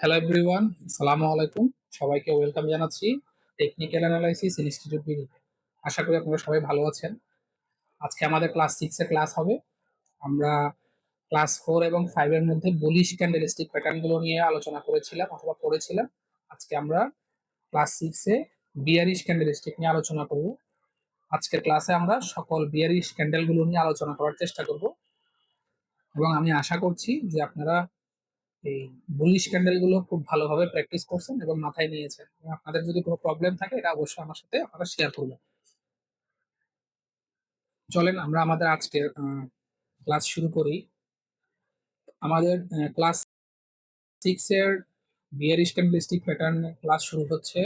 Hello everyone, আসসালামু আলাইকুম। সবাইকে ওয়েলকাম জানাচ্ছি টেকনিক্যাল অ্যানালাইসিস ইনস্টিটিউট বিডিতে। আশা করি আপনারা সবাই ভালো আছেন। আজকে আমাদের ক্লাস 6 এ ক্লাস হবে। আমরা ক্লাস 4 এবং 5 এর মধ্যে বুলিশ ক্যান্ডেলস্টিক প্যাটার্ন গুলো নিয়ে আলোচনা করেছিলাম অথবা পড়েছিলাম। আজকে আমরা ক্লাস 6 এ বিয়ারিশ ক্যান্ডেলস্টিক নিয়ে আলোচনা করব। আজকের ক্লাসে আমরা সকল বিয়ারিশ ক্যান্ডেল গুলো নিয়ে আলোচনা করার চেষ্টা করব এবং আমি আশা করছি যে আপনারা এই বুলিশ ক্যান্ডেল গুলো খুব ভালোভাবে প্র্যাকটিস করছেন এবং মাথায় নিয়েছেন। এবং আপনাদের যদি কোনো প্রবলেম থাকে এটা অবশ্যই আমার সাথে আপনারা শেয়ার করবেন। চলেন আমরা আমাদের আজকের ক্লাস শুরু করি। আমাদের ক্লাস 6 এর বিয়ারিশ ক্যান্ডেলস্টিক প্যাটার্ন ক্লাস শুরু হচ্ছে।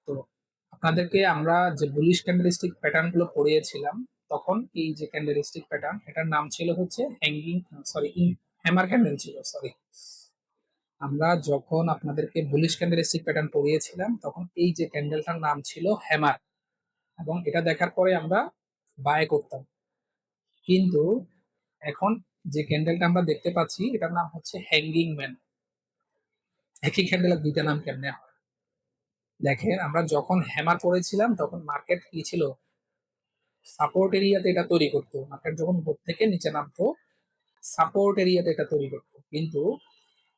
তো আপনাদেরকে আমরা যে বুলিশ ক্যান্ডেলস্টিক প্যাটার্ন গুলো পড়িয়েছিলাম, তখন এই যে ক্যান্ডেলস্টিক প্যাটার্ন এটার নাম ছিল হচ্ছে হ্যাঙ্গিং, সরি, হ্যামার ক্যান্ডেল ছিল, সরি। আমরা যখন আপনাদেরকে বুলিশ ক্যান্ডেলস্টিক প্যাটার্ন পড়িয়েছিলাম তখন এই যে ক্যান্ডেলটার নাম ছিল হ্যামার, এবং এটা দেখার পরে আমরা বাই করতাম। কিন্তু এখন যে ক্যান্ডেলটা আমরা দেখতে পাচ্ছি এটার নাম হচ্ছে হ্যাঙ্গিং ম্যান। একই ক্যান্ডেলের দুইটা নাম কেমনে হয়? দেখেন, আমরা যখন হ্যামার পড়েছিলাম তখন মার্কেট কি ছিল, সাপোর্ট এরিয়াতে এটা তৈরি করতো। মার্কেট যখন উপর থেকে নিচে নামতো সাপোর্ট এরিয়াতে এটা তৈরি করতো। কিন্তু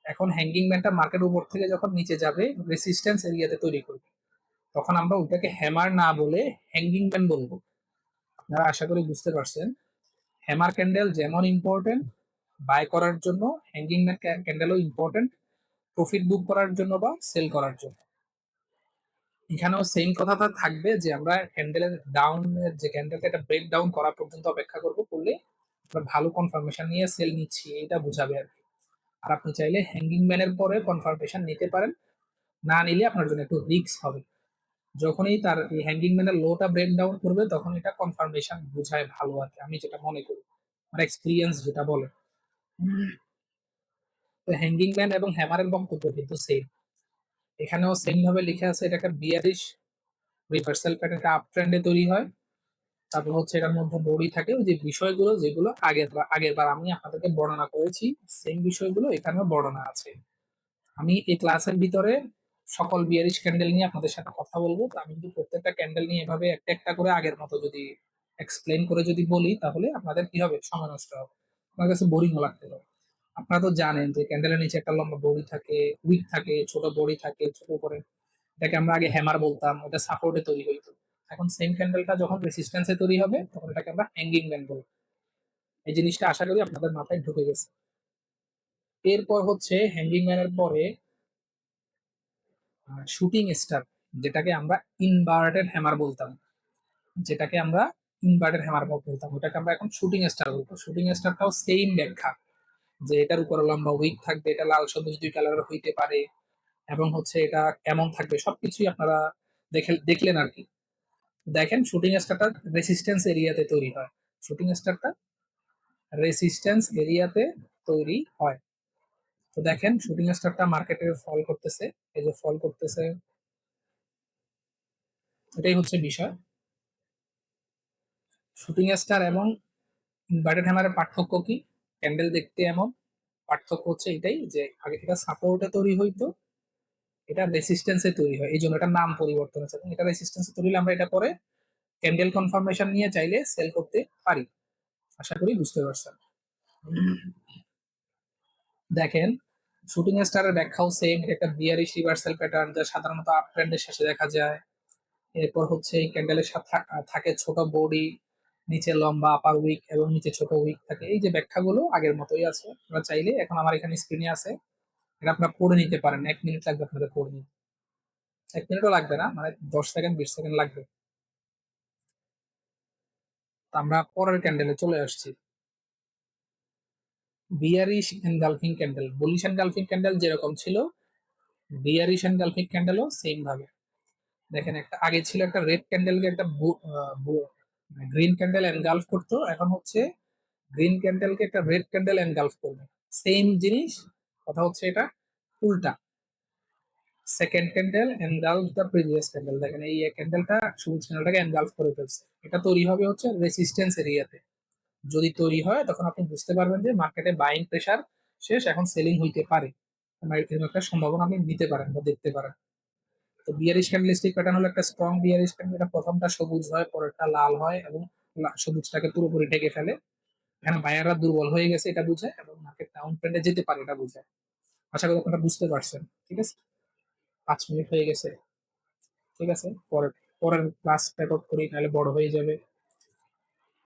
এখন হ্যাঙ্গিং ম্যানটা মার্কেট উপর থেকে যখন নিচে যাবে রেসিস্ট্যান্স এরিয়াতে তৈরি করবে, তখন আমরা ওটাকে হ্যামার না বলে হ্যাঙ্গিং ম্যান বলবো। আপনারা আশা করি বুঝতে পারছেন। হ্যামার ক্যান্ডেল যেমন ইম্পর্টেন্ট বাই করার জন্য, হ্যাঙ্গিং ম্যান ক্যান্ডেলও ইম্পর্টেন্ট প্রফিট বুক করার জন্য বা সেল করার জন্য। এখানেও সেম কথাটা থাকবে যে আমরা ক্যান্ডেলের ডাউনের যে ক্যান্ডেলটা এটা ব্রেক ডাউন করা পর্যন্ত অপেক্ষা করবো, করলে আমরা ভালো কনফার্মেশন নিয়ে সেল নিচ্ছি এটা বোঝাবে আর কি। আর আপনি চাইলে হ্যাঙ্গিং ম্যানের পরে কনফার্মেশন নিতে পারেন, না নিলে আপনার জন্য একটু রিস্ক হবে। যখনই তার এই হ্যাঙ্গিং ম্যানের লোটা ব্রেক ডাউন করবে তখন এটা কনফার্মেশন বোঝায় ভালো আর কি, আমি যেটা মনে করি, আমার এক্সপিরিয়েন্স যেটা বলে। তো হ্যাঙ্গিং ম্যান এবং হ্যামারের বক্তব্য কিন্তু সেম। এখানেও সেম ভাবে লিখে আছে এটা একটা বিয়ারিশ রিভার্সাল প্যাটার্ন, একটা আপ ট্রেন্ডে তৈরি হয়। তারপর হচ্ছে এটার মধ্যে বডি থাকে, ওই যে বিষয়গুলো যেগুলো আগের বার আমি আপনাদেরকে বর্ণনা করেছি সেম বিষয়গুলো এখানেও বর্ণনা আছে। আমি এই ক্লাসের ভিতরে সকল বিয়ারিশ ক্যান্ডেল নিয়ে আপনাদের সাথে কথা বলবো। তো আমি যদি প্রত্যেকটা ক্যান্ডেল নিয়ে এভাবে একটা একটা করে আগের মতো যদি এক্সপ্লেন করে যদি বলি তাহলে আপনাদের কি হবে, সময় নষ্ট হবে, আপনার কাছে বোরিংও লাগতে পারে। আপনারা তো জানেন যে ক্যান্ডেলের নিচে একটা লম্বা বডি থাকে, উইক থাকে, ছোট বডি থাকে, ছোট করে এটাকে আমরা আগে হ্যামার বলতাম, ওটা সাপোর্টে তৈরি হইতো। এখন সেম ক্যান্ডেলটা যখন রেসিস্ট্যান্সে তৈরি হবে তখন এটাকে আমরা হ্যাঙ্গিং ম্যান বলবো। এই জিনিসটা আশা করি আপনাদের মাথায় ঢুকে গেছে। এরপর হচ্ছে হ্যাঙ্গিং ম্যানের পরে শুটিং স্টার, যেটাকে আমরা ইনভার্টেড হ্যামার বলতাম, যেটাকে আমরা ইনভার্টেড হ্যামার বলতাম, ওটাকে আমরা এখন শুটিং স্টার বলবো। শুটিং স্টারটাও সেম ব্যাখ্যা, যে এটার উপরে লম্বা উইক থাকবে, এটা লাল সবুজ দুই কালারের হইতে পারে, এবং হচ্ছে এটা কেমন থাকবে সবকিছুই আপনারা দেখলেন আর কি। দেখেন, শুটিং স্টারটা রেসিস্ট্যান্স এরিয়াতে তৈরি হয়। শুটিং স্টারটা রেসিস্ট্যান্স এরিয়াতে তৈরি হয়। তো দেখেন শুটিং স্টারটা মার্কেটে ফল করতেছে, এই যে ফল করতেছে, এটাই হচ্ছে বিষয়। শুটিং স্টার এবং ইনভার্টেড হ্যামারের পার্থক্য কি? ক্যান্ডেল দেখতে এমন, পার্থক্য হচ্ছে এটাই যে আগে এটা সাপোর্টে তৈরি হইতো, এটা রেসিস্ট্যান্সে তৈরি হয়, এই জন্য এটার নাম পরিবর্তন হচ্ছে। এটা রেসিস্ট্যান্সে তৈরি হলে আমরা এটা পরে ক্যান্ডেল কনফার্মেশন নিয়ে চাইলে সেল করতে পারি। আশা করি বুঝতে পারছেন। দেখেন, শুটিং স্টারের ব্যাখ্যাও সেম, একটা বিয়ারিশ রিভার্সাল প্যাটার্ন যা সাধারণত আপ ট্রেন্ডের শেষে দেখা যায়। এরপর হচ্ছে এই ক্যান্ডেলের সাথে থাকে ছোট বডি, নিচে লম্বা আপার উইক এবং নিচে ছোট উইক থাকে। এই যে ব্যাখ্যাগুলো আগের মতোই আছে, আপনারা চাইলে এখন আমার এখানে স্ক্রিনে আছে, এটা আপনারা পড়ে নিতে পারেন। 1 মিনিট লাগবে আপনাদের পড়ে নিতে, 1 মিনিটও লাগবে না, মানে 10 সেকেন্ড 20 সেকেন্ড লাগবে। তো আমরা পরের ক্যান্ডেলে চলে আসছি। Bearish engulfing candle, bullish engulfing candle যেরকম ছিল, বিয়ারিশ এনগালফিং ক্যান্ডেলও সেম ভাবে। দেখেন, একটা আগে ছিল একটা রেড ক্যান্ডেলকে একটা গ্রিন ক্যান্ডেল এনগালফ করতো, এখন হচ্ছে গ্রিন ক্যান্ডেলকে একটা রেড ক্যান্ডেল এনগালফ করবে। সেম জিনিস, কথা হচ্ছে এটা উল্টা। Second candle engulf the previous candle, দেখেন এই ক্যান্ডেলটা সবুজ ক্যান্ডেলটাকে এনগালফ করে ফেলছে। এটা তৈরি হবে হচ্ছে রেসিস্ট্যান্স এরিয়াতে। যদি তৈরি হয় তখন আপনি বুঝতে পারবেন যে মার্কেটে বাইং প্রেসার শেষ, এখন সেলিং হইতে পারে। এরকম একটা সম্ভাবনা আপনি নিতে পারেন বা দেখতে পারেন। তো বিয়ারিশ ক্যান্ডেলস্টিক প্যাটার্ন হলো একটা স্ট্রং বিয়ারিশ ক্যান্ডেল, এটা প্রথমটা সবুজ হয়, পরেরটা লাল হয় এবং সবুজটাকে পুরোপুরি ঢেকে ফেলে। এখানে বায়াররা দুর্বল হয়ে গেছে এটা বুঝায় এবং মার্কেট ডাউন ট্রেন্ডে যেতে পারে এটা বুঝায়। আশা করি আপনারা বুঝতে পারছেন। ঠিক আছে, 5 মিনিট হয়ে গেছে। ঠিক আছে, পরের পরের ক্লাস রেকর্ড করি, নাহলে বড় হয়ে যাবে।